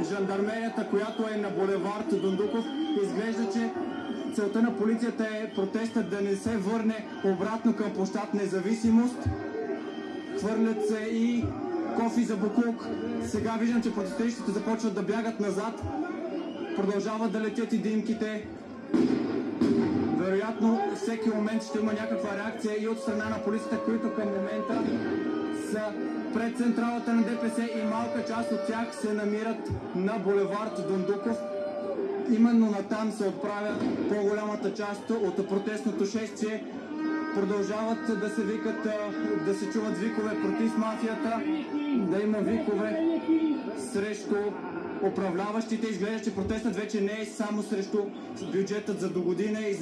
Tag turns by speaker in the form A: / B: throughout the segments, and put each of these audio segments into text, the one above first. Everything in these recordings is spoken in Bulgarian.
A: жандармерията, която е на булевард Дондуков. Изглежда, че целта на полицията е протестът да не се върне обратно към площад Независимост. Хвърлят се и кофи за боклук. Сега виждам, че протестиращите започват да бягат назад. Продължават да летят и димките. Вероятно, всеки момент ще има някаква реакция и от страна на полицията, които към момента са пред централата на ДПС и малка част от тях се намират на булевард Дондуков. Именно натам се отправя по-голямата част от протестното шествие. Продължават да се викат, да се чуват викове против мафията, да има викове срещу управляващите. Изглежда, че протестът вече не е само срещу бюджетът за догодина и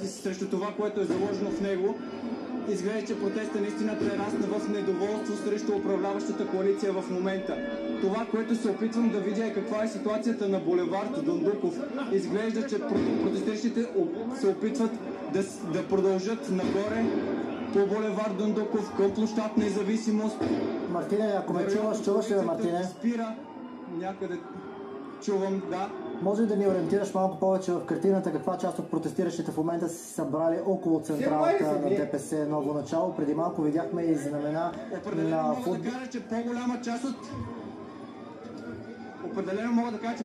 A: срещу това, което е заложено в него. Изглежда, че протестът наистина прерасна в недоволство срещу управляващата коалиция в момента. Това, което се опитвам да видя е каква е ситуацията на булевард Дондуков. Изглежда, че протестиращите се опитват да продължат нагоре по булевард Дондуков към площад Независимост.
B: Мартине, ако ме чуваш ли, Мартине?
A: Спира някъде. Чувам, да.
B: Може ли да ни ориентираш малко повече в картината каква част от протестиращите в момента са се събрали около централата на ДПС Ново начало? Преди малко видяхме и знамена
A: на футбол. Определено мога да кажа, че